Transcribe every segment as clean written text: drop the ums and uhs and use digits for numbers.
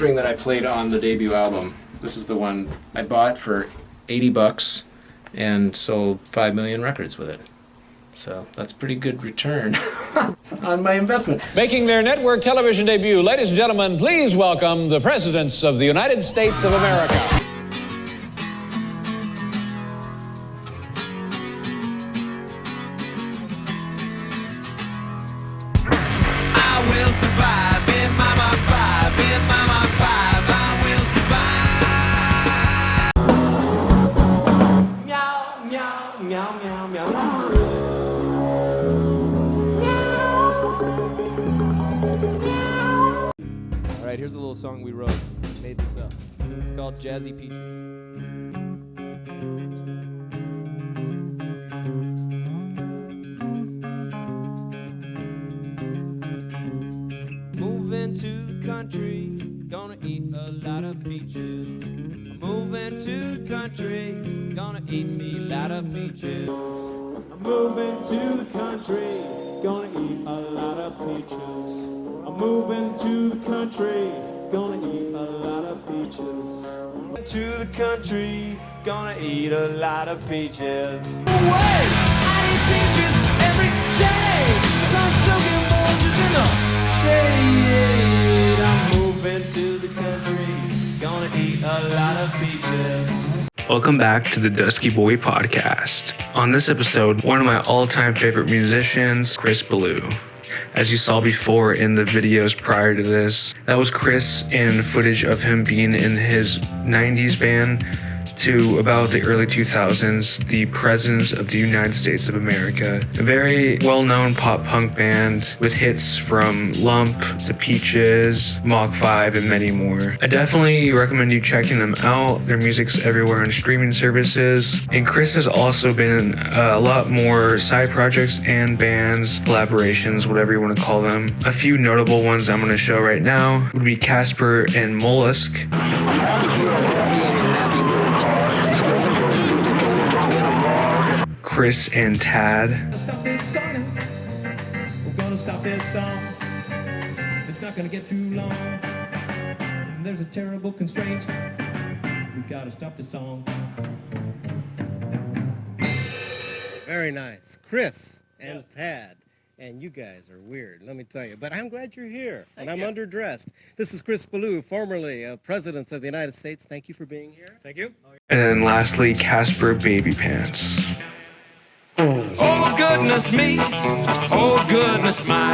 string that I played on the debut album. This is the one I bought for $80 and sold 5 million records with it. So that's pretty good return on my investment. Making their network television debut, ladies and gentlemen, please welcome the presidents of the United States of America. I will survive in Mama 5, in Mama 5, I will survive. Meow, meow, meow, meow, meow, meow. All right, here's a little song we wrote. Made this up. It's called Jazzy Peaches. Moving to the country, gonna eat a lot of peaches. I'm moving to the country, gonna eat me a lot of peaches. I'm moving to the country, gonna eat a lot of peaches. I'm moving to the country, gonna eat a lot of peaches. To the country, gonna eat a lot of peaches. Away! I eat peaches every day. Sun soaking oranges in the shade. I'm moving to the country, gonna eat a lot of peaches. Welcome back to the Dusky Boy Podcast. On this episode, one of my all-time favorite musicians, Chris Ballew. As you saw before in the videos prior to this, that was Chris and footage of him being in his 90s band to about the early 2000s, the Presidents of the United States of America. A very well-known pop-punk band with hits from Lump to Peaches, Mach 5, and many more. I definitely recommend you checking them out. Their music's everywhere on streaming services. And Chris has also been in a lot more side projects and bands, collaborations, whatever you want to call them. A few notable ones I'm going to show right now would be Caspar and Mollusk, Chris and Tad, Stop this song. We're gonna stop this song. It's not gonna get too long. There's a terrible constraint. We gotta stop this song. Very nice. Chris and Tad. And you guys are weird, let me tell you. But I'm glad you're here. And I'm underdressed. This is Chris Ballew, formerly President of the United States. Thank you for being here. Thank you. and then lastly Caspar Babypants. Oh goodness me, oh goodness my,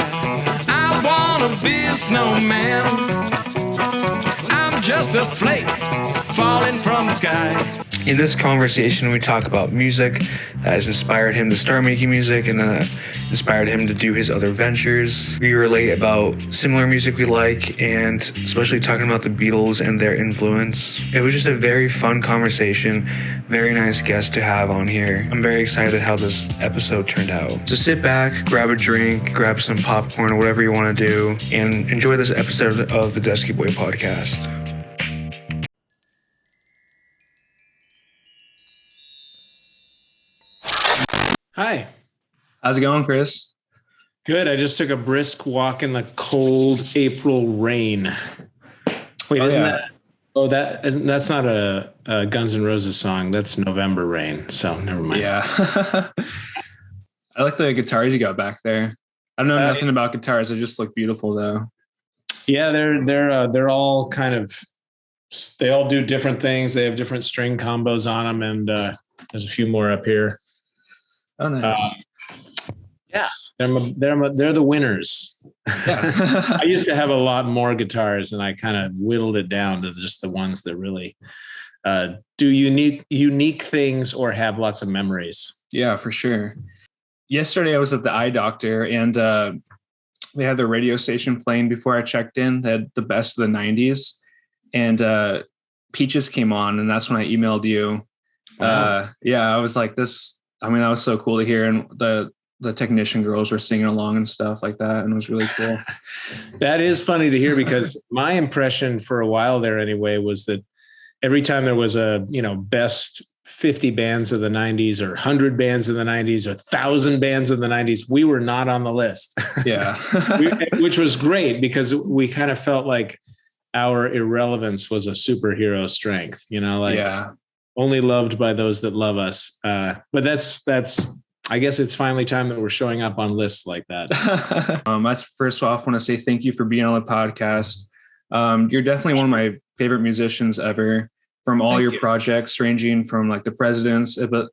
I wanna be a snowman. I'm just a flake falling from the sky. In this conversation, we talk about music that has inspired him to start making music and that inspired him to do his other ventures. We relate about similar music we like and especially talking about the Beatles and their influence. It was just a very fun conversation, very nice guest to have on here. I'm very excited how this episode turned out. So sit back, grab a drink, grab some popcorn or whatever you want to do, and enjoy this episode of the Dusky Boy Podcast. Hi. How's it going, Chris? Good. I just took a brisk walk in the cold April rain. Wait, that's not a Guns N' Roses song. That's November Rain. So never mind. Yeah. I like the guitars you got back there. I don't know nothing about guitars. They just look beautiful though. Yeah, they're all kind of, they all do different things. They have different string combos on them, and there's a few more up here. Oh, nice. Yeah, they're the winners. Yeah. I used to have a lot more guitars, and I kind of whittled it down to just the ones that really do unique things or have lots of memories. Yeah, for sure. Yesterday I was at the eye doctor, and they had their radio station playing before I checked in. They had the best of the 90s, and Peaches came on, and that's when I emailed you. Wow. Yeah, I was like, this. I mean, that was so cool to hear, and the technician girls were singing along and stuff like that, and it was really cool. That is funny to hear, because my impression for a while there anyway was that every time there was a best 50 bands of the 90s or 100 bands of the 90s or 1,000 bands of the 90s, we were not on the list. Yeah. Which was great, because we kind of felt like our irrelevance was a superhero strength, like Yeah. only loved by those that love us. But that's, I guess it's finally time that we're showing up on lists like that. I first off want to say thank you for being on the podcast. You're definitely one of my favorite musicians ever, from all your projects, ranging from like the Presidents, but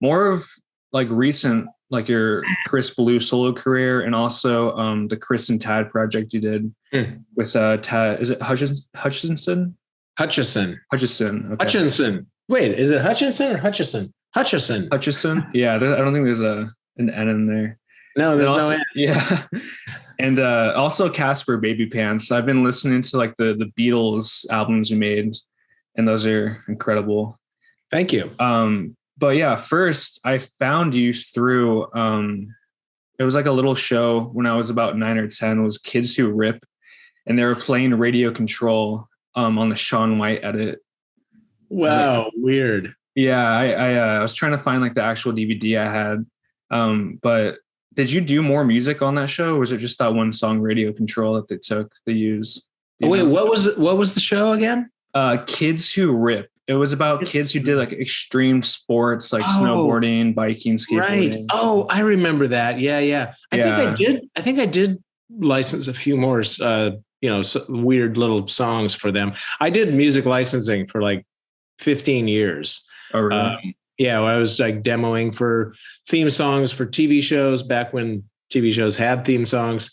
more of like recent, like your Chris Ballew solo career, and also the Chris and Tad project you did with Tad. Is it Hutchinson? Hutchison. Okay. Hutchinson. Wait, is it Hutchinson or Hutchison? Hutchison. Yeah, I don't think there's an N in there. No, there's also, no N. Yeah. And also Caspar Babypants. I've been listening to like the Beatles albums you made, and those are incredible. Thank you. But yeah, first I found you through it was like a little show when I was about 9 or 10. It was Kids Who Rip, and they were playing Radio Control on the Shaun White edit. Wow, weird. Yeah, I was trying to find like the actual DVD I had. But did you do more music on that show, or was it just that one song Radio Control that they used? Wait, what was the show again? Kids Who Rip. It was about kids who did like extreme sports, like snowboarding, biking, skateboarding. Right. Oh, I remember that. Yeah. I think I did license a few more, weird little songs for them. I did music licensing for like 15 years. Oh, really? I was like demoing for theme songs for TV shows back when TV shows had theme songs.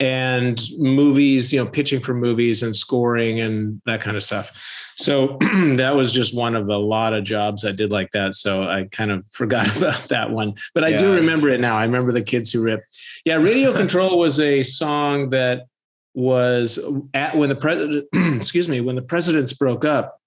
And movies, pitching for movies and scoring and that kind of stuff. So that was just one of a lot of jobs I did like that. So I kind of forgot about that one, but I do remember it now. I remember the Kids Who Rip. Yeah. Radio Control was a song that was when the Presidents broke up.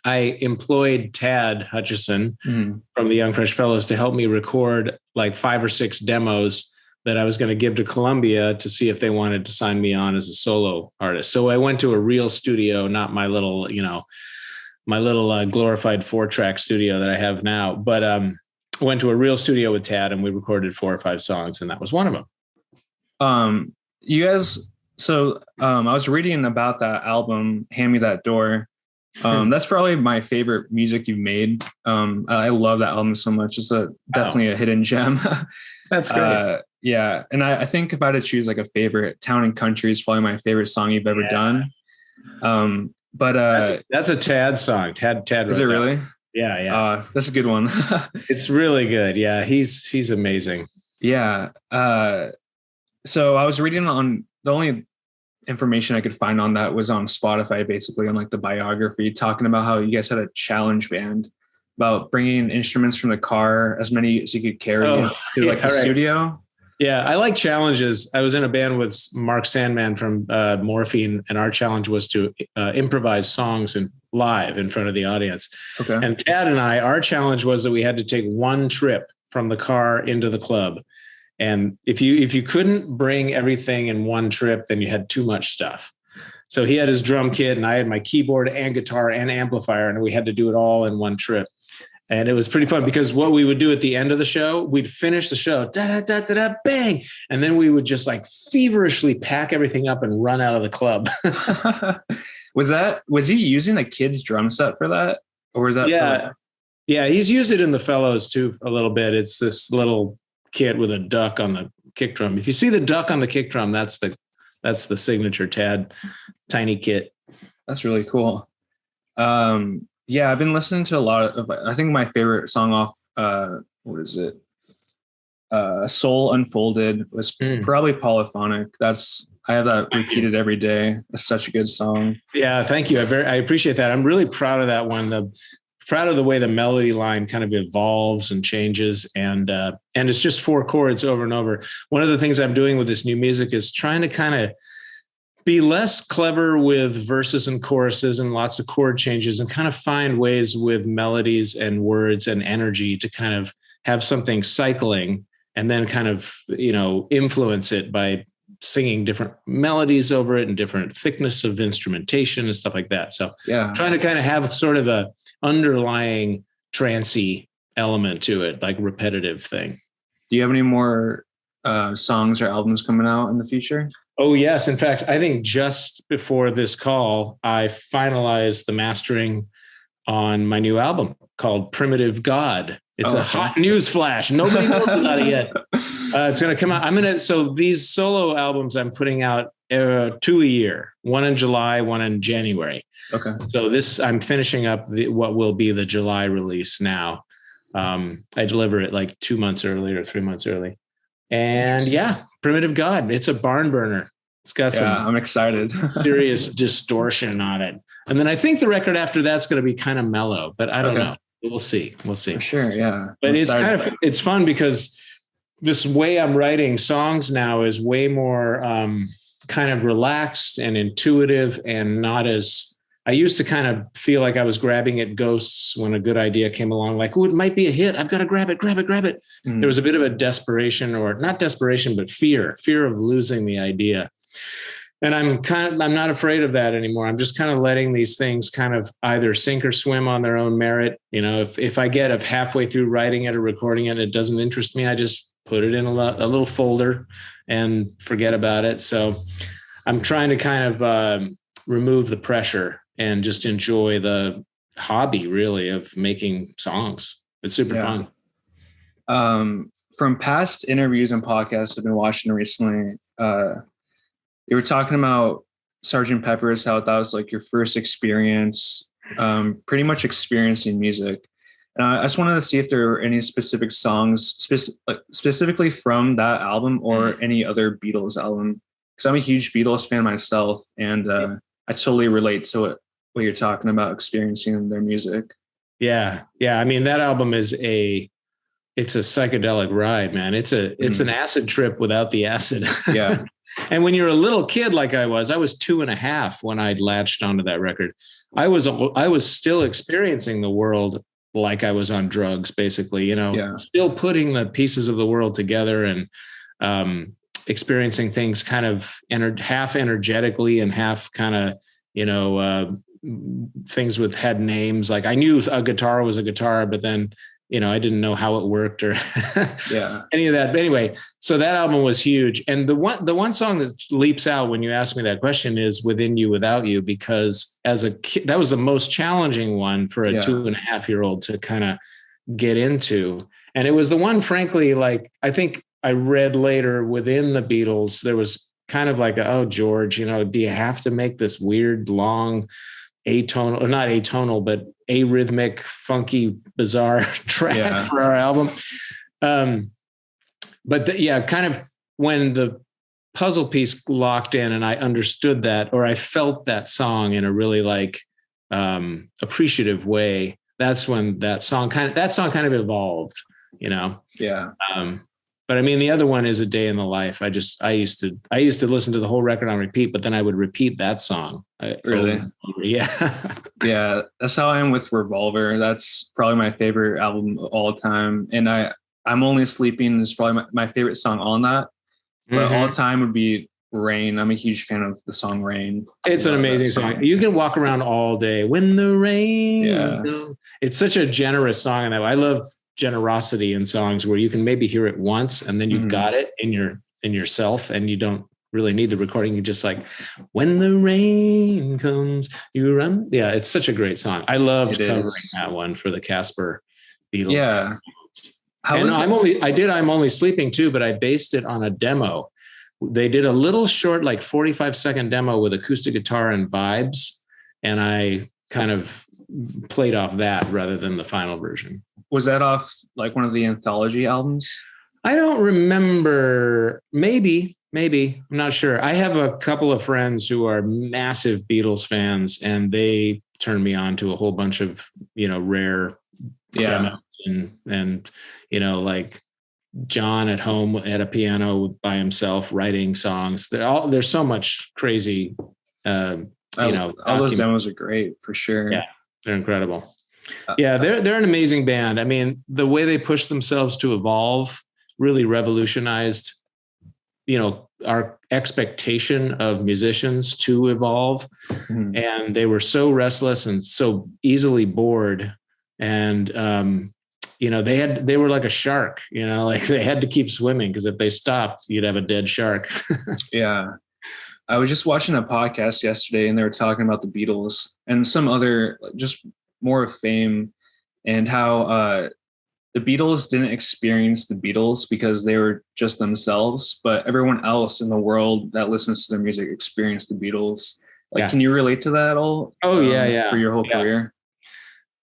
I employed Tad Hutchison from the Young Fresh Fellows to help me record like 5 or 6 demos that I was going to give to Columbia to see if they wanted to sign me on as a solo artist. So I went to a real studio, not my little, glorified 4-track studio that I have now, but went to a real studio with Tad, and we recorded 4 or 5 songs, and that was one of them. You guys, so I was reading about that album, Hand Me That Door. That's probably my favorite music you've made. I love that album so much. It's definitely a hidden gem. That's great. Yeah. And I think if I had to choose like a favorite, Town and Country is probably my favorite song you've ever done. But that's a Tad song. Tad is it really? Yeah. That's a good one. It's really good. Yeah. He's amazing. Yeah. So I was reading on the only information I could find on that was on Spotify, basically on like the biography, talking about how you guys had a challenge band about bringing instruments from the car, as many as you could carry to the studio. Yeah, I like challenges. I was in a band with Mark Sandman from Morphine, and our challenge was to improvise songs live in front of the audience. Okay. And Tad and our challenge was that we had to take one trip from the car into the club. And if you couldn't bring everything in one trip, then you had too much stuff. So he had his drum kit, and I had my keyboard and guitar and amplifier, and we had to do it all in one trip. And it was pretty fun because what we would do at the end of the show, we'd finish the show, da da da da da, bang, and then we would just like feverishly pack everything up and run out of the club. Was he using a kid's drum set for that, or was that? Yeah, he's used it in the Fellows too a little bit. It's this little kit with a duck on the kick drum. If you see the duck on the kick drum, that's the signature Tad tiny kit. That's really cool. Yeah, I've been listening to a lot of, I think my favorite song off, what is it? Soul Unfolded was probably Polyphonic. I have that repeated every day. It's such a good song. Yeah, thank you. I appreciate that. I'm really proud of that one. Proud of the way the melody line kind of evolves and changes, and it's just 4 chords over and over. One of the things I'm doing with this new music is trying to kind of be less clever with verses and choruses and lots of chord changes, and kind of find ways with melodies and words and energy to kind of have something cycling, and then kind of, influence it by singing different melodies over it and different thickness of instrumentation and stuff like that. So trying to kind of have sort of a underlying trancey element to it, like repetitive thing. Do you have any more songs or albums coming out in the future? Oh, yes. In fact, I think just before this call, I finalized the mastering on my new album called Primitive God. It's a hot news flash. Nobody knows about it yet. It's going to come out. So these solo albums I'm putting out 2 a year, one in July, one in January. Okay. So I'm finishing up what will be the July release now. I deliver it like 2 months early or 3 months early. And yeah, Primitive God. It's a barn burner. It's got I'm excited. serious distortion on it. And then I think the record after that's going to be kind of mellow, but I don't know. We'll see. For sure. Yeah. But it's fun because this way I'm writing songs now is way more kind of relaxed and intuitive and not as I used to kind of feel like I was grabbing at ghosts when a good idea came along, like, oh, it might be a hit. I've got to grab it. There was a bit of a desperation, or not desperation, but fear of losing the idea. And I'm not afraid of that anymore. I'm just kind of letting these things kind of either sink or swim on their own merit. You know, if I get halfway through writing it or recording it, and it doesn't interest me, I just put it in a little folder and forget about it. So I'm trying to kind of remove the pressure and just enjoy the hobby, really, of making songs. It's super fun. From past interviews and podcasts I've been watching recently, you were talking about Sgt. Pepper's, how that was like your first experience, pretty much experiencing music. And I just wanted to see if there were any specific songs specifically from that album or any other Beatles album. Because I'm a huge Beatles fan myself, and I totally relate to what you're talking about, experiencing their music. Yeah. I mean, that album it's a psychedelic ride, man. It's an acid trip without the acid. Yeah. And when you're a little kid like I was 2.5 when I latched onto that record. I was still experiencing the world like I was on drugs, basically, still putting the pieces of the world together and experiencing things kind of half energetically and half kind of, things had names. Like I knew a guitar was a guitar, but then, I didn't know how it worked or any of that. But anyway, so that album was huge. And the one song that leaps out when you ask me that question is Within You, Without You, because as a kid, that was the most challenging one for a 2.5-year-old to kind of get into. And it was the one, frankly, like I think I read later within the Beatles, there was kind of like, oh, George, do you have to make this weird, long, atonal, or not atonal, but arrhythmic, funky, bizarre track for our album? But kind of when the puzzle piece locked in and I understood that, or I felt that song in a really like appreciative way, that's when that song kind of evolved, Yeah. But I mean, the other one is A Day in the Life. I used to listen to the whole record on repeat, but then I would repeat that song. Really? Yeah. Yeah. That's how I am with Revolver. That's probably my favorite album of all time. And I'm Only Sleeping is probably my favorite song on that. But all time would be Rain. I'm a huge fan of the song Rain. It's an amazing song. You can walk around all day when the rain goes. It's such a generous song. And I love generosity in songs where you can maybe hear it once and then you've got it in yourself and you don't really need the recording. You just like, when the rain comes, you run. Yeah, it's such a great song. I loved covering that one for the Caspar Beatles. Yeah. I'm Only Sleeping too, but I based it on a demo. They did a little short, like 45-second demo with acoustic guitar and vibes. And I kind of played off that rather than the final version. Was that off like one of the anthology albums? I don't remember. Maybe. I'm not sure. I have a couple of friends who are massive Beatles fans, and they turned me on to a whole bunch of, rare demos and like John at home at a piano by himself writing songs. There's so much crazy, all those demos are great for sure. Yeah, they're incredible. They're an amazing band. I mean, the way they pushed themselves to evolve really revolutionized, our expectation of musicians to evolve. And they were so restless and so easily bored. And, they were like a shark, like they had to keep swimming because if they stopped, you'd have a dead shark. Yeah. I was just watching a podcast yesterday, and they were talking about the Beatles and some other just more of fame, and how the Beatles didn't experience the Beatles because they were just themselves, but everyone else in the world that listens to their music experienced the Beatles. Like, can you relate to that at all? Oh, yeah. For your whole career?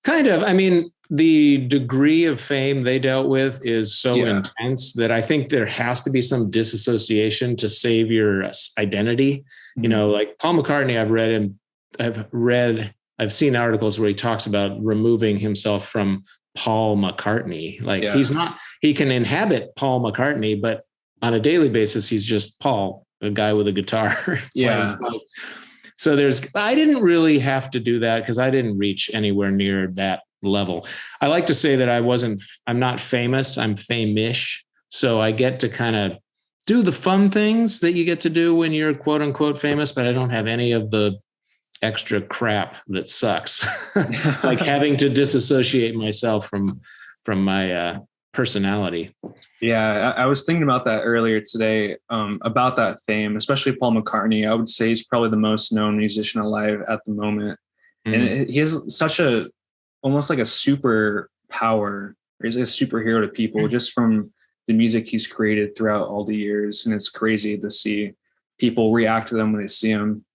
Kind of. I mean, the degree of fame they dealt with is so intense that I think there has to be some disassociation to save your identity. Mm-hmm. You know, like Paul McCartney, I've seen articles where he talks about removing himself from Paul McCartney. Like he can inhabit Paul McCartney, but on a daily basis, he's just Paul, a guy with a guitar. So I didn't really have to do that because I didn't reach anywhere near that level. I like to say that I'm not famous, I'm fame-ish. So I get to kind of do the fun things that you get to do when you're quote unquote famous, but I don't have any of the extra crap that sucks. Like having to disassociate myself from my personality. Yeah, I was thinking about that earlier today, about that fame, especially Paul McCartney. I would say he's probably the most known musician alive at the moment. Mm-hmm. And he has such almost like a super power, or he's a superhero to people just from the music he's created throughout all the years. And it's crazy to see people react to them when they see him.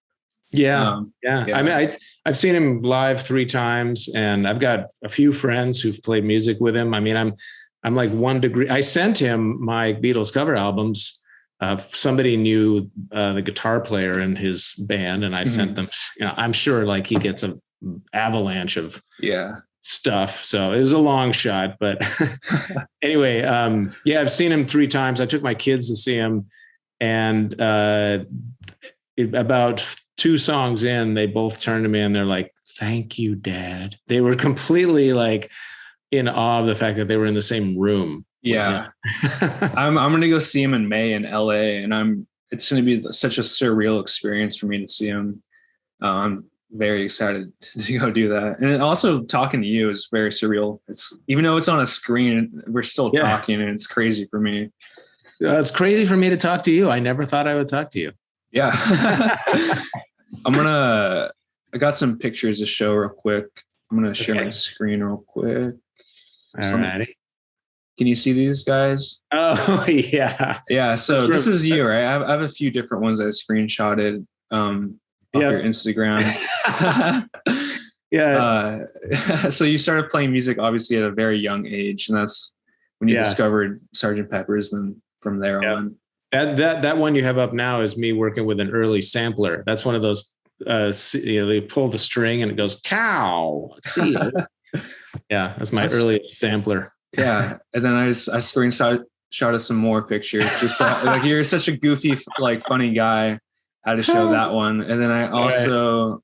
Yeah. I mean, I've seen him live 3 times, and I've got a few friends who've played music with him. I mean, I'm like 1 degree. I sent him my Beatles cover albums. Somebody knew the guitar player in his band, and I sent them. You know, I'm sure like he gets an avalanche of stuff. So it was a long shot, but anyway, I've seen him 3 times. I took my kids to see him, and about 2 songs in, they both turned to me and they're like, "Thank you, Dad." They were completely like in awe of the fact that they were in the same room. Yeah. I'm going to go see him in May in LA, and it's going to be such a surreal experience for me to see him. I'm very excited to go do that. And also talking to you is very surreal. It's, even though it's on a screen, we're still talking, and it's crazy for me. It's crazy for me to talk to you. I never thought I would talk to you. Yeah. I got some pictures to show real quick. I'm going to share my screen real quick. All righty. Can you see these guys? Oh, yeah. Yeah. So this is you, right? I have a few different ones I screenshotted off your Instagram. So you started playing music obviously at a very young age, and that's when you discovered Sgt. Pepper's. Then from there on. That one you have up now is me working with an early sampler. That's one of those, they pull the string and it goes, cow. See it. Yeah, that's my early sampler. Yeah, and then I screenshotted some more pictures. Just like you're such a goofy, like funny guy. Had to show that one, and then I also.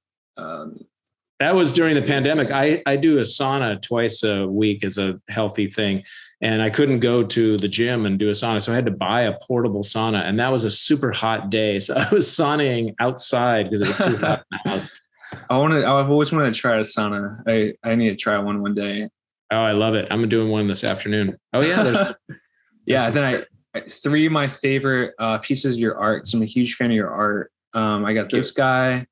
That was during the pandemic. I do a sauna twice a week as a healthy thing, and I couldn't go to the gym and do a sauna, so I had to buy a portable sauna, and that was a super hot day. So I was saunaing outside because it was too hot in the house. I've always wanted to try a sauna. I need to try one day. Oh, I love it. I'm doing one this afternoon. Oh yeah. Then I 3 of my favorite pieces of your art. So I'm a huge fan of your art. I got this guy,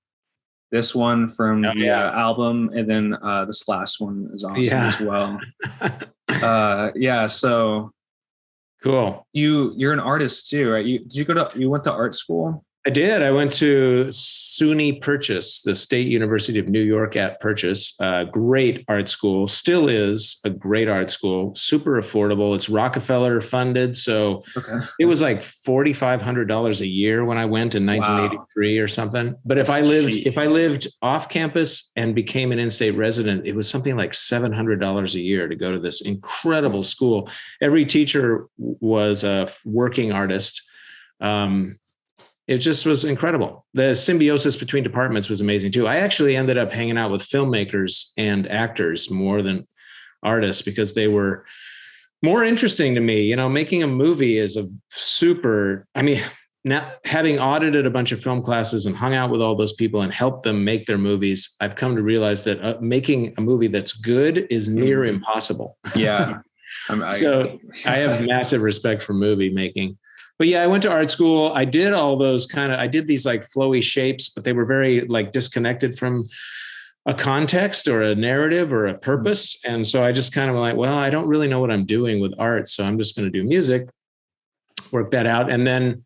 this one from the album, and then this last one is awesome as well. So cool. You're an artist too, right? You went to art school? I did. I went to SUNY Purchase, the State University of New York at Purchase. Great art school, still is a great art school, super affordable. It's Rockefeller funded. So it was like $4,500 a year when I went in 1983 or something. But if I lived off campus and became an in-state resident, it was something like $700 a year to go to this incredible school. Every teacher was a working artist. It just was incredible. The symbiosis between departments was amazing too. I actually ended up hanging out with filmmakers and actors more than artists because they were more interesting to me. You know, making a movie is now having audited a bunch of film classes and hung out with all those people and helped them make their movies, I've come to realize that making a movie that's good is near impossible. Yeah. So I have massive respect for movie making. But yeah, I went to art school. I did all those I did these like flowy shapes, but they were very like disconnected from a context or a narrative or a purpose. And so I just kind of like, well, I don't really know what I'm doing with art. So I'm just going to do music, work that out. And then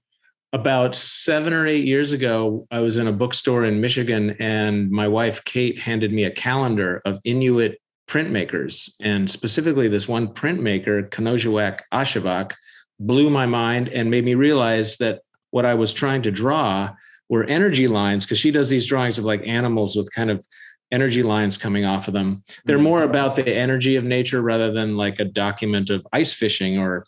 about 7 or 8 years ago, I was in a bookstore in Michigan, and my wife, Kate, handed me a calendar of Inuit printmakers. And specifically this one printmaker, Kanojawak Ashevak, blew my mind and made me realize that what I was trying to draw were energy lines, because she does these drawings of like animals with kind of energy lines coming off of them. They're more about the energy of nature rather than like a document of ice fishing or,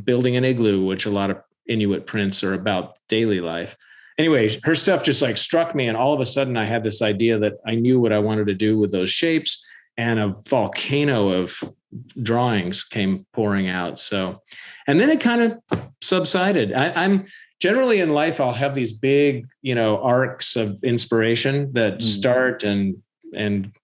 building an igloo, which a lot of Inuit prints are about daily life. Anyway, her stuff just like struck me. And all of a sudden I had this idea that I knew what I wanted to do with those shapes, and a volcano of drawings came pouring out. So, and then it kind of subsided. I'm generally in life, I'll have these big, arcs of inspiration that start and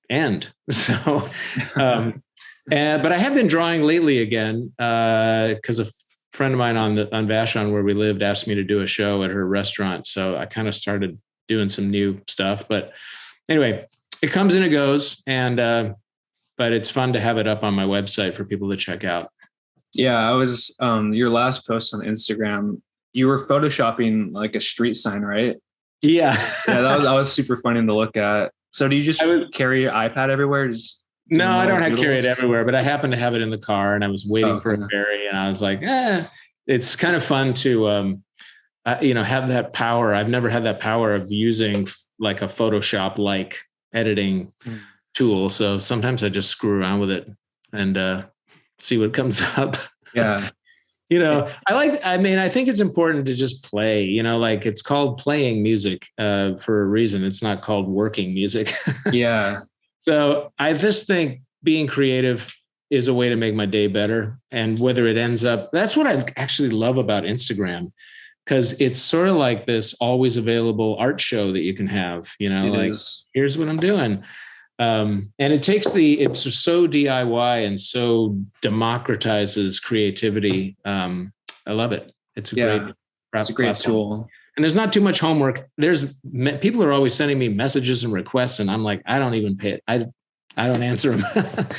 end. So, but I have been drawing lately again, because a friend of mine on Vashon, where we lived, asked me to do a show at her restaurant. So I kind of started doing some new stuff, but anyway, it comes and it goes. And, but it's fun to have it up on my website for people to check out. Yeah. I was, your last post on Instagram, you were photoshopping like a street sign, right? Yeah. Yeah. That was super funny to look at. So do you just carry your iPad everywhere? No, I don't have carry it everywhere, but I happen to have it in the car, and I was waiting for a ferry, and I was like, it's kind of fun to, have that power. I've never had that power of using like a Photoshop like editing tool. So sometimes I just screw around with it and see what comes up. Yeah. I think it's important to just play, like it's called playing music for a reason. It's not called working music. Yeah. So I just think being creative is a way to make my day better. And whether it ends up, that's what I actually love about Instagram, because it's sort of like this always available art show that you can have, here's what I'm doing. And it's so DIY and so democratizes creativity. I love it. It's a great tool. And there's not too much homework. People are always sending me messages and requests, and I'm like, I don't even pay it. I don't answer them.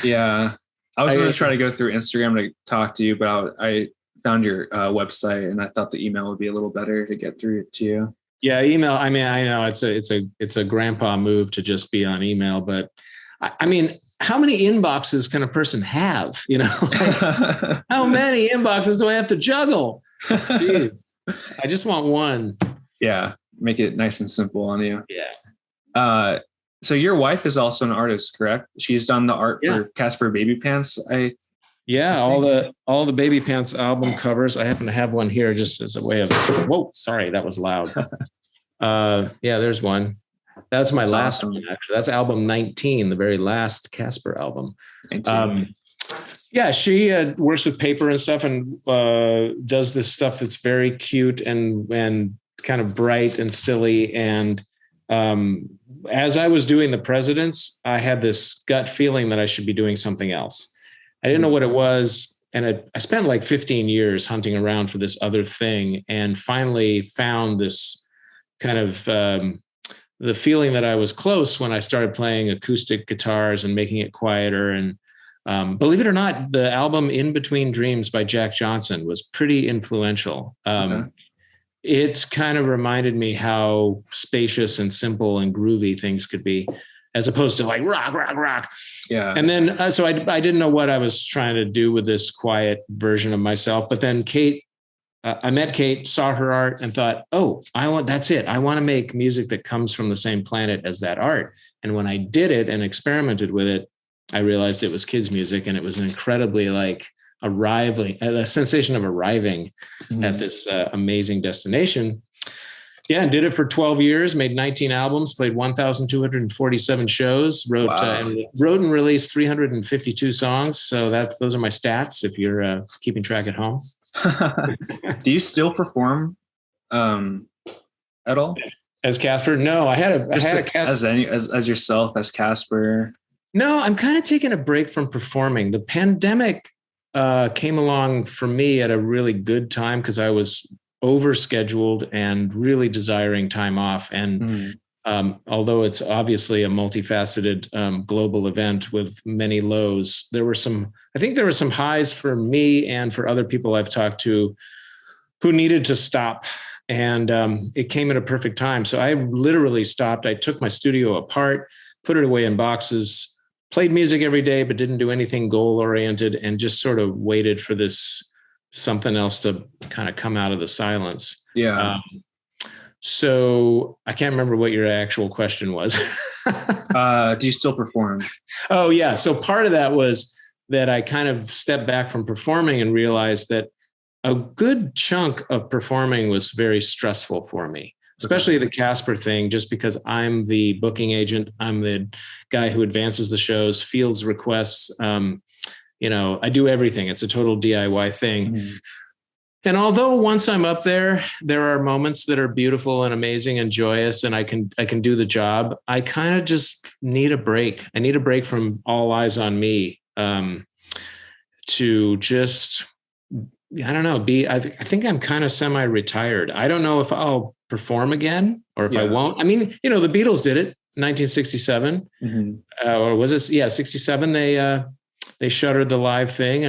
Yeah. I was going to try to go through Instagram to talk to you, but I found your website, and I thought the email would be a little better to get through to you. Yeah. Email. I mean, I know it's a grandpa move to just be on email, but I mean, how many inboxes can a person have? How many inboxes do I have to juggle? Jeez. I just want one. Yeah. Make it nice and simple on you. Yeah. So your wife is also an artist, correct? She's done the art for Caspar Babypants. All the Babypants album covers. I happen to have one here just as a way of, whoa, sorry, that was loud. There's one. That's my last one, actually. That's album 19, the very last Caspar album. She works with paper and stuff, and does this stuff that's very cute and kind of bright and silly. And as I was doing the Presidents, I had this gut feeling that I should be doing something else. I didn't know what it was. And I spent like 15 years hunting around for this other thing, and finally found this kind of the feeling that I was close when I started playing acoustic guitars and making it quieter. And believe it or not, the album In Between Dreams by Jack Johnson was pretty influential. It's kind of reminded me how spacious and simple and groovy things could be, as opposed to like rock, rock, rock. Yeah. And then, so I didn't know what I was trying to do with this quiet version of myself. But then I met Kate, saw her art, and thought, that's it. I want to make music that comes from the same planet as that art. And when I did it and experimented with it, I realized it was kids' music, and it was an incredibly a sensation of arriving at this amazing destination. Yeah, and did it for 12 years, made 19 albums, played 1,247 shows, wrote and released 352 songs. So those are my stats if you're keeping track at home. Do you still perform at all? As Caspar? No, I had a as yourself as Caspar. No, I'm kind of taking a break from performing. The pandemic came along for me at a really good time because I was overscheduled and really desiring time off. And although it's obviously a multifaceted global event with many lows, I think there were some highs for me and for other people I've talked to who needed to stop. And it came at a perfect time. So I literally stopped. I took my studio apart, put it away in boxes, played music every day, but didn't do anything goal oriented, and just sort of waited for this something else to kind of come out of the silence. Yeah. So I can't remember what your actual question was. Do you still perform? Oh yeah. So part of that was that I kind of stepped back from performing and realized that a good chunk of performing was very stressful for me, especially the Caspar thing, just because I'm the booking agent. I'm the guy who advances the shows, fields requests. I do everything. It's a total DIY thing. And although once I'm up there are moments that are beautiful and amazing and joyous, and I can do the job, I kind of just need a break. I need a break from all eyes on me, to just, I don't know, I think I'm kind of semi-retired. I don't know if I'll perform again or if I won't. I mean, the Beatles did it, 1967, or was it? Yeah, 67. They shuttered the live thing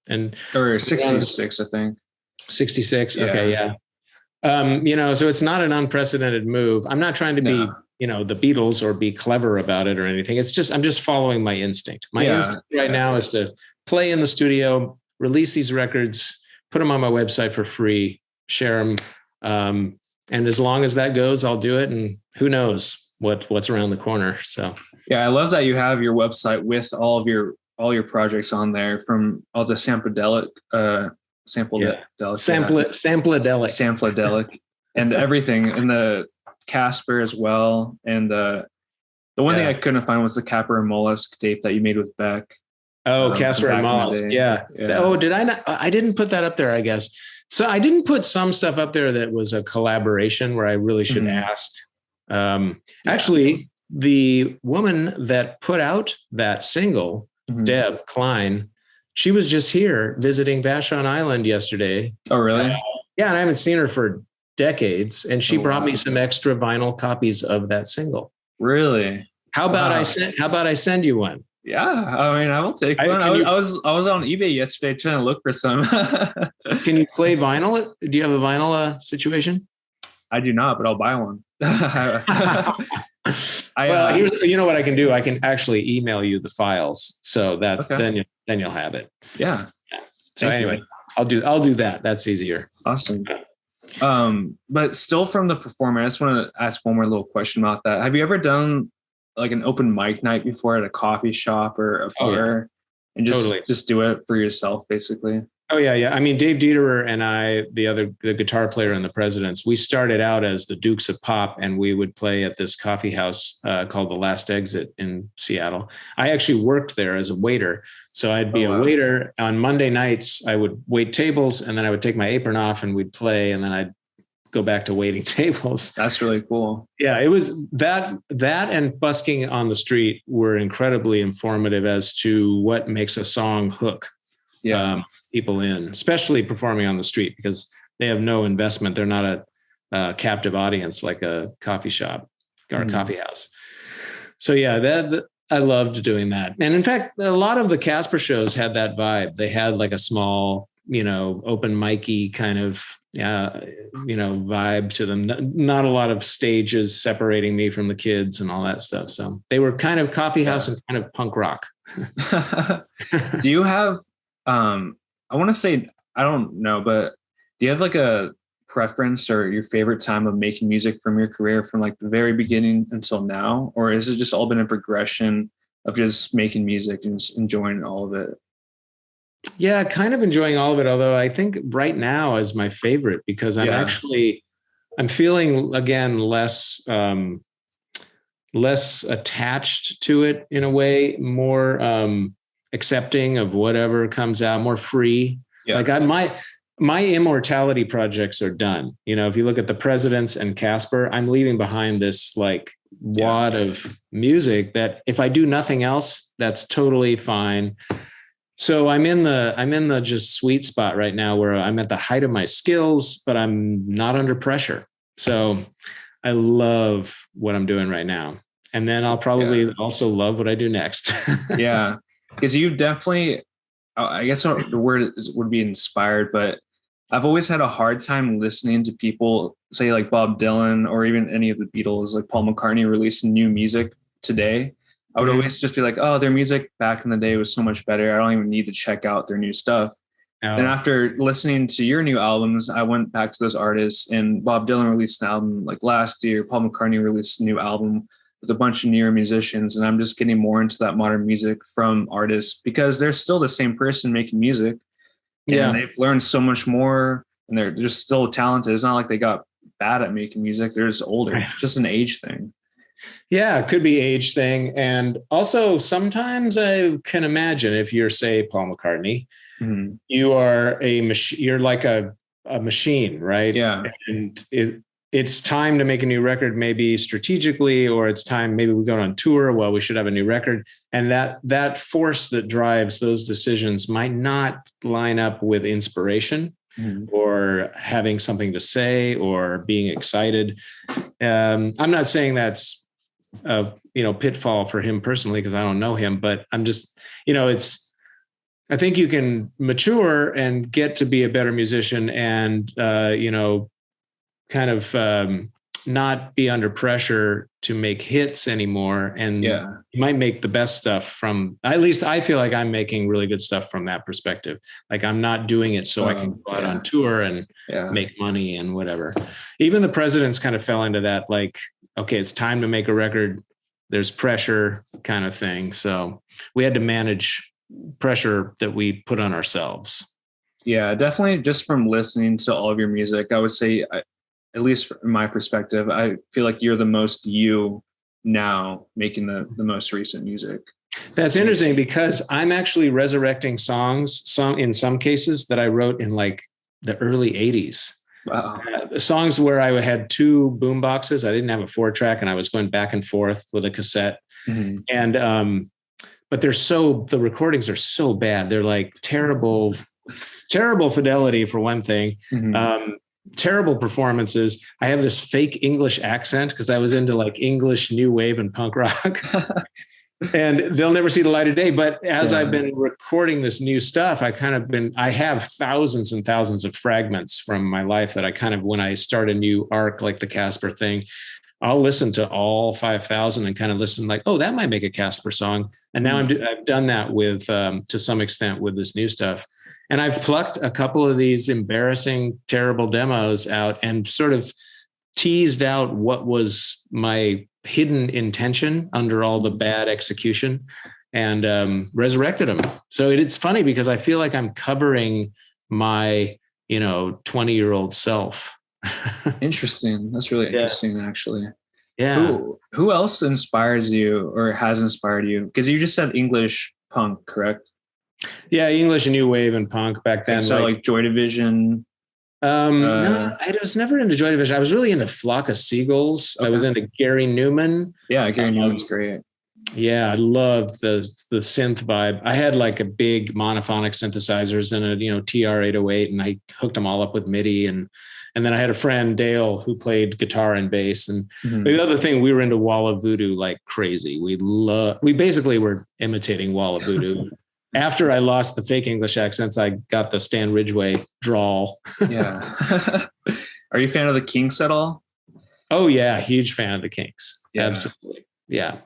and or 66, I think. 66. Yeah. Okay. Yeah. So it's not an unprecedented move. I'm not trying to be, the Beatles or be clever about it or anything. It's just, I'm just following my instinct. My instinct right now is to play in the studio, release these records, put them on my website for free, share them. And as long as that goes, I'll do it. And who knows what's around the corner. So, yeah, I love that you have your website with all your projects on there, from all the Sampledelic, and everything, and the Caspar as well. And the one thing I couldn't find was the Caspar Mollusk tape that you made with Beck. Oh, Caspar and Mollusk. Yeah. Oh, did I not? I didn't put that up there, I guess. So I didn't put some stuff up there that was a collaboration where I really should ask. Actually, the woman that put out that single, Deb Klein, she was just here visiting Vashon Island yesterday. Oh, really? Yeah, and I haven't seen her for decades, and she brought me some extra vinyl copies of that single. Really? How about I send you one? Yeah, I mean, I will take one. I was on eBay yesterday trying to look for some. Can you play vinyl? Do you have a vinyl situation? I do not, but I'll buy one. You know what I can do? I can actually email you the files, so that's then you'll have it. Yeah. So anyway, I'll do that. That's easier. Awesome. But still from the performance, I just want to ask one more little question about that. Have you ever done like an open mic night before at a coffee shop or a bar, and just do it for yourself, basically? Oh yeah. I mean, Dave Dieterer and I, the guitar player in the Presidents, we started out as the Dukes of Pop, and we would play at this coffee house called The Last Exit in Seattle. I actually worked there as a waiter. So I'd be a waiter on Monday nights. I would wait tables, and then I would take my apron off and we'd play, and then I'd go back to waiting tables. That's really cool. Yeah, it was that and busking on the street were incredibly informative as to what makes a song hook. People in, especially performing on the street, because they have no investment. They're not a captive audience like a coffee shop or a coffee house. So yeah, I loved doing that. And in fact, a lot of the Caspar shows had that vibe. They had like a small, open mic-y kind of, vibe to them. Not a lot of stages separating me from the kids and all that stuff. So they were kind of coffee house and kind of punk rock. Do you have, I want to say, I don't know, but do you have like a preference or your favorite time of making music from your career, from like the very beginning until now? Or has it just all been a progression of just making music and just enjoying all of it? Yeah, kind of enjoying all of it. Although I think right now is my favorite, because I'm feeling again, less attached to it in a way, more, accepting of whatever comes out, more free. Yeah. Like my immortality projects are done. If you look at the Presidents and Caspar, I'm leaving behind this like wad of music that if I do nothing else, that's totally fine. So I'm in the just sweet spot right now where I'm at the height of my skills, but I'm not under pressure. So I love what I'm doing right now. And then I'll probably also love what I do next. Yeah. Because you definitely, I guess the word would be inspired, but I've always had a hard time listening to people say like Bob Dylan or even any of the Beatles, like Paul McCartney releasing new music today. I would always just be like, oh, their music back in the day was so much better. I don't even need to check out their new stuff. And after listening to your new albums, I went back to those artists, and Bob Dylan released an album like last year. Paul McCartney released a new album with a bunch of newer musicians. And I'm just getting more into that modern music from artists because they're still the same person making music. And they've learned so much more, and they're just still talented. It's not like they got bad at making music. They're just older. It's just an age thing. Yeah, it could be age thing. And also sometimes I can imagine if you're, say, Paul McCartney, you are you're like a machine, right? Yeah. And it's time to make a new record, maybe strategically, or it's time, maybe we go on tour. Well, we should have a new record. And that force that drives those decisions might not line up with inspiration or having something to say or being excited. I'm not saying that's a pitfall for him personally, because I don't know him, but I'm just, I think you can mature and get to be a better musician and, kind of not be under pressure to make hits anymore. And you might make the best stuff from, at least I feel like I'm making really good stuff from that perspective. Like I'm not doing it so I can go out on tour and make money and whatever. Even the Presidents kind of fell into that, like, okay, it's time to make a record. There's pressure kind of thing. So we had to manage pressure that we put on ourselves. Yeah, definitely. Just from listening to all of your music, I would say, at least from my perspective, I feel like you're the most you now making the most recent music. That's interesting because I'm actually resurrecting songs, in some cases that I wrote in like the early 80s. Wow. Songs where I had two boom boxes. I didn't have a 4-track and I was going back and forth with a cassette. And, but the recordings are so bad. They're like terrible fidelity for one thing. Terrible performances. I have this fake English accent because I was into like English new wave and punk rock. And they'll never see the light of day. But as I've been recording this new stuff, I have thousands and thousands of fragments from my life that I kind of, when I start a new arc, like the Caspar thing, I'll listen to all 5,000 and kind of listen like, oh, that might make a Caspar song. And now I've done that with, to some extent with this new stuff. And I've plucked a couple of these embarrassing, terrible demos out and sort of teased out what was my hidden intention under all the bad execution and resurrected them. So it's funny because I feel like I'm covering my, 20-year-old self. Interesting. That's really interesting, actually. Yeah. Who else inspires you or has inspired you? Because you just said English punk, correct? Yeah, English new wave and punk back then. So like Joy Division. No, I was never into Joy Division. I was really into Flock of Seagulls. Okay. I was into Gary Newman. Yeah, Gary Newman's great. Yeah, I loved the synth vibe. I had like a big monophonic synthesizers and a TR-808, and I hooked them all up with MIDI. And then I had a friend, Dale, who played guitar and bass. And the other thing, we were into Walla Voodoo like crazy. We basically were imitating Walla Voodoo. After I lost the fake English accents, I got the Stan Ridgway drawl. Yeah. Are you a fan of the Kinks at all? Oh yeah, huge fan of the Kinks. Yeah. Absolutely. Yeah.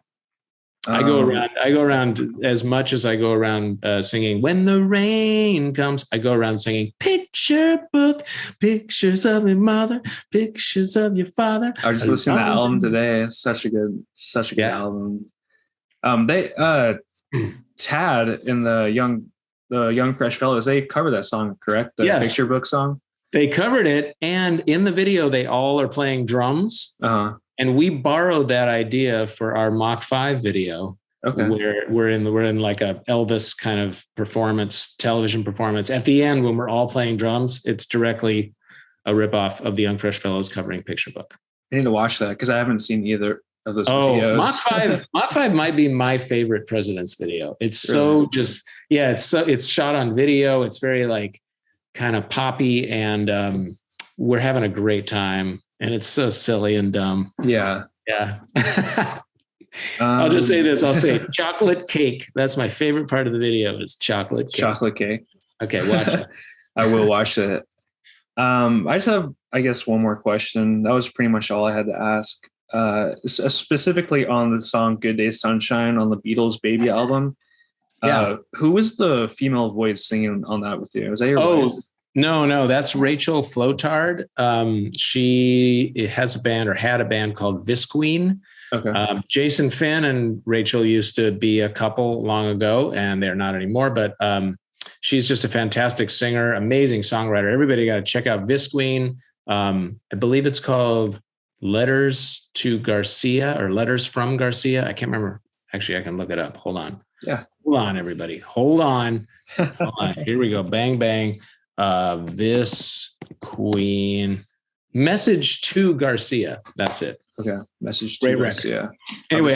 I go around as much as I go around singing "When the Rain Comes." I go around singing "Picture Book," pictures of your mother, pictures of your father. I was just listening to that album today. Such a good album. Tad and the young fresh fellows, they cover that song, correct? The Picture Book song. They covered it, and in the video, they all are playing drums. And we borrowed that idea for our Mach 5 video. Okay. Where we're in like a Elvis kind of television performance. At the end, when we're all playing drums, it's directly a ripoff of the Young Fresh Fellows covering Picture Book. I need to watch that because I haven't seen either of those Oh, videos. Mach 5 might be my favorite President's video. It's so it's shot on video. It's very like kind of poppy, and we're having a great time, and it's so silly and dumb. Yeah. Yeah. I'll just say this. I'll say chocolate cake. That's my favorite part of the video is chocolate cake. Chocolate cake. Okay, watch it. I will watch it. I just have, I guess, one more question. That was pretty much all I had to ask. Specifically on the song Good Day Sunshine on the Beatles' Baby album. Who was the female voice singing on that with you? Was that your wife? No, that's Rachel Flotard. She has a band or had a band called Visqueen. Okay. Jason Finn and Rachel used to be a couple long ago, and they're not anymore, but she's just a fantastic singer, amazing songwriter. Everybody got to check out Visqueen. I believe it's called Letters to Garcia or Letters from Garcia. I can't remember. Actually, I can look it up. Hold on. Yeah. Hold on, everybody. Hold on. Hold on. Here we go. Bang, bang. Visqueen. Message to Garcia. That's it. Okay. Message to Garcia. Anyway,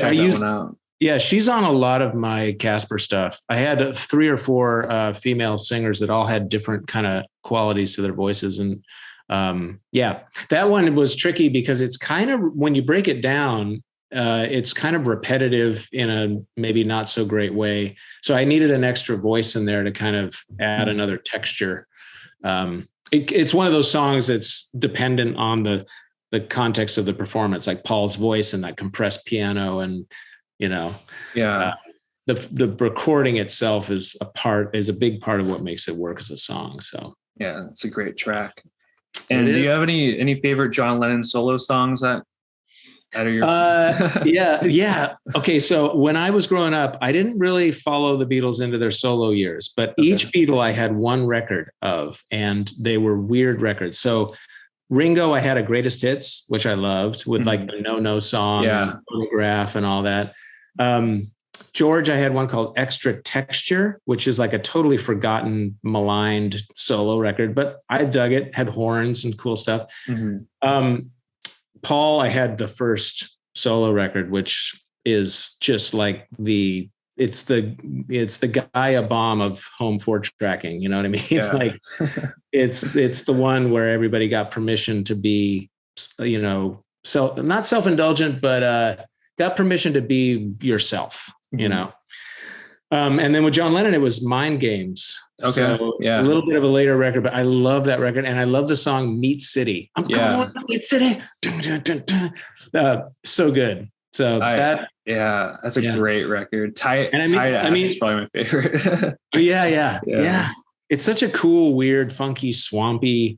she's on a lot of my Caspar stuff. I had 3 or 4 female singers that all had different kind of qualities to their voices. And that one was tricky because it's kind of, when you break it down, it's kind of repetitive in a maybe not so great way. So I needed an extra voice in there to kind of add another texture. It's one of those songs that's dependent on the context of the performance, like Paul's voice and that compressed piano, and the recording itself is a big part of what makes it work as a song. So yeah, it's a great track. And do you have any favorite John Lennon solo songs that are your? Yeah. Okay, so when I was growing up, I didn't really follow the Beatles into their solo years, but each Beatle I had one record of, and they were weird records. So Ringo, I had a greatest hits, which I loved, with like the No song, and Photograph and all that. George, I had one called Extra Texture, which is like a totally forgotten, maligned solo record, but I dug it, had horns and cool stuff. Paul, I had the first solo record, which is just like it's the Gaia bomb of home 4-tracking. You know what I mean? Yeah. Like it's the one where everybody got permission to be, not self-indulgent, but got permission to be yourself, And then with John Lennon, it was Mind Games. Okay. So a little bit of a later record, but I love that record. And I love the song Meat City. I'm going to Meat City. Dun, dun, dun, dun. So good. So that's a great record. Tight Ass is probably my favorite. Yeah. It's such a cool, weird, funky, swampy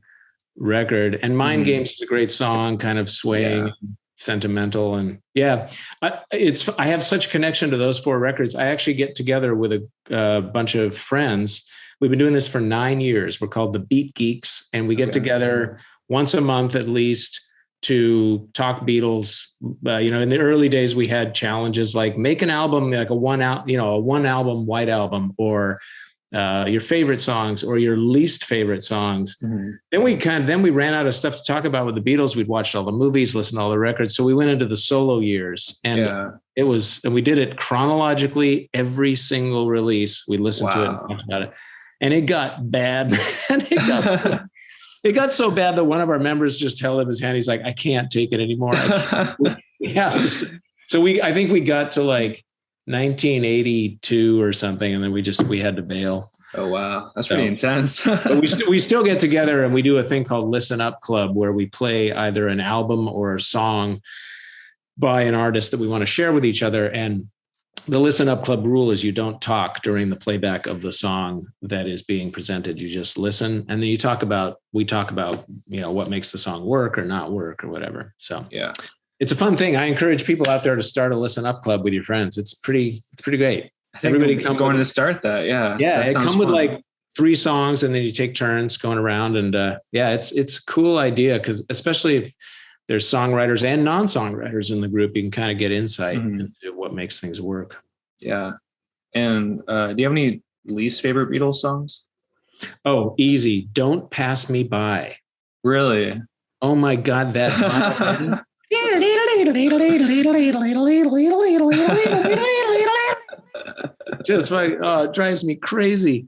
record. And Mind Games is a great song, kind of swaying, sentimental. And I have such connection to those 4 records. I actually get together with a bunch of friends. We've been doing this for 9 years. We're called the Beat Geeks, and we get together once a month at least to talk Beatles. In the early days, we had challenges like make an album, like a one album white album, or your favorite songs or your least favorite songs. Then we ran out of stuff to talk about with the Beatles. We'd watched all the movies, listened to all the records. So we went into the solo years, and we did it chronologically. Every single release, we listened to it and talked about it. And it got bad. It got so bad that one of our members just held up his hand. He's like, I can't take it anymore. We have to. So I think we got to like 1982 or something, and then we had to bail. Oh wow, that's pretty intense. But we still get together and we do a thing called Listen Up Club, where we play either an album or a song by an artist that we want to share with each other. And the Listen Up Club rule is you don't talk during the playback of the song that is being presented. You just listen, and then we talk about what makes the song work or not work or whatever. So it's a fun thing. I encourage people out there to start a Listen Up Club with your friends. It's pretty great. Everybody going to start that. Yeah. It come with like 3 songs, and then you take turns going around. And it's a cool idea, because especially if there's songwriters and non-songwriters in the group, you can kind of get insight into what makes things work. Yeah. And do you have any least favorite Beatles songs? Oh, easy. Don't Pass Me By. Really? Oh my God. That Just like, oh, it drives me crazy.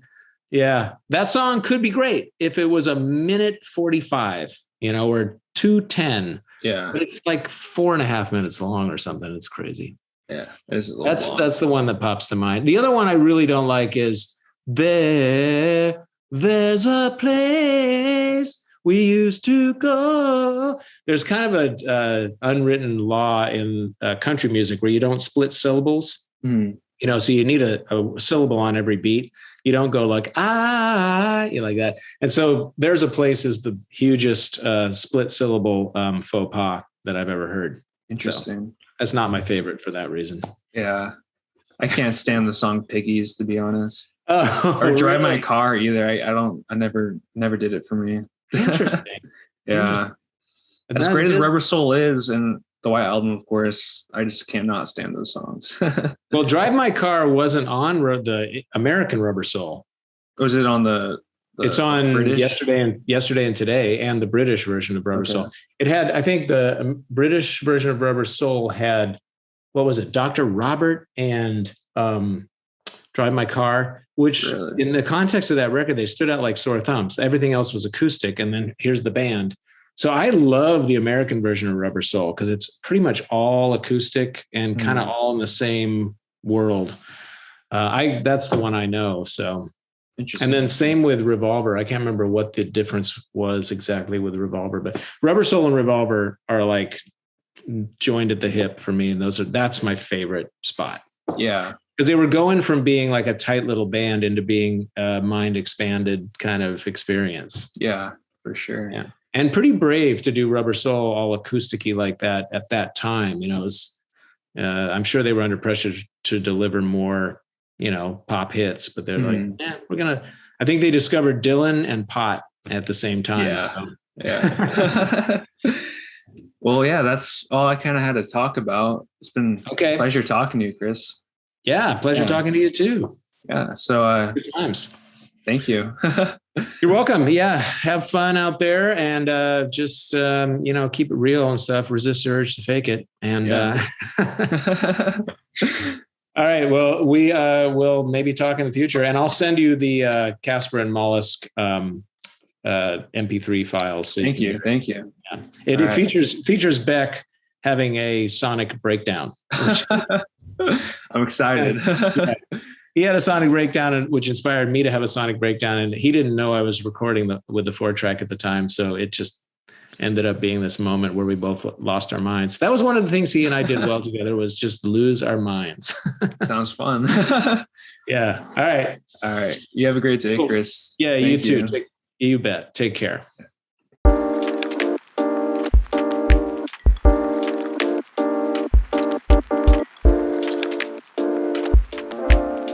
Yeah, that song could be great if it was a minute 45, or 2:10. Yeah. But it's like 4.5 minutes long or something. It's crazy. Yeah. It's a little long. That's the one that pops to mind. The other one I really don't like is there's a place we used to go. There's kind of a unwritten law in country music where you don't split syllables. Mm. So you need a syllable on every beat. You don't go like, like that. And so there's a place is the hugest split syllable faux pas that I've ever heard. Interesting. So that's not my favorite for that reason. Yeah. I can't stand the song Piggies, to be honest. Oh, or Drive really? My Car either. I never did it for me. Interesting. Yeah. Interesting. As great as Rubber Soul is, and the White Album, of course, I just cannot stand those songs. Well, Drive My Car wasn't on the American Rubber Soul. Was it on the it's on British? yesterday and today, and the British version of Rubber Soul. It had, I think the British version of Rubber Soul had, what was it? Dr. Robert and Drive My Car, which in the context of that record, they stood out like sore thumbs. Everything else was acoustic. And then here's the band. So I love the American version of Rubber Soul because it's pretty much all acoustic and kind of all in the same world. That's the one I know. So, interesting. And then same with Revolver. I can't remember what the difference was exactly with Revolver, but Rubber Soul and Revolver are like joined at the hip for me. And that's my favorite spot. Yeah. Because they were going from being like a tight little band into being a mind expanded kind of experience. Yeah, for sure. Yeah. And pretty brave to do Rubber Soul all acousticy like that at that time. I'm sure they were under pressure to deliver more, pop hits, but they're like, I think they discovered Dylan and pot at the same time. Yeah. So. Yeah. Well, yeah, that's all I kind of had to talk about. It's been a pleasure talking to you, Chris. Yeah. Pleasure talking to you too. Yeah. So, good times. Thank you. You're welcome. Yeah. Have fun out there and just, keep it real and stuff. Resist the urge to fake it. And all right. Well, we will maybe talk in the future. And I'll send you the Caspar and Mollusk MP3 files. So Thank you. Yeah. It features Beck having a sonic breakdown. I'm excited. He had a sonic breakdown, which inspired me to have a sonic breakdown. And he didn't know I was recording with the 4-track at the time. So it just ended up being this moment where we both lost our minds. That was one of the things he and I did well together, was just lose our minds. Sounds fun. Yeah. All right. You have a great day, Chris. Yeah, you too. You bet. Take care.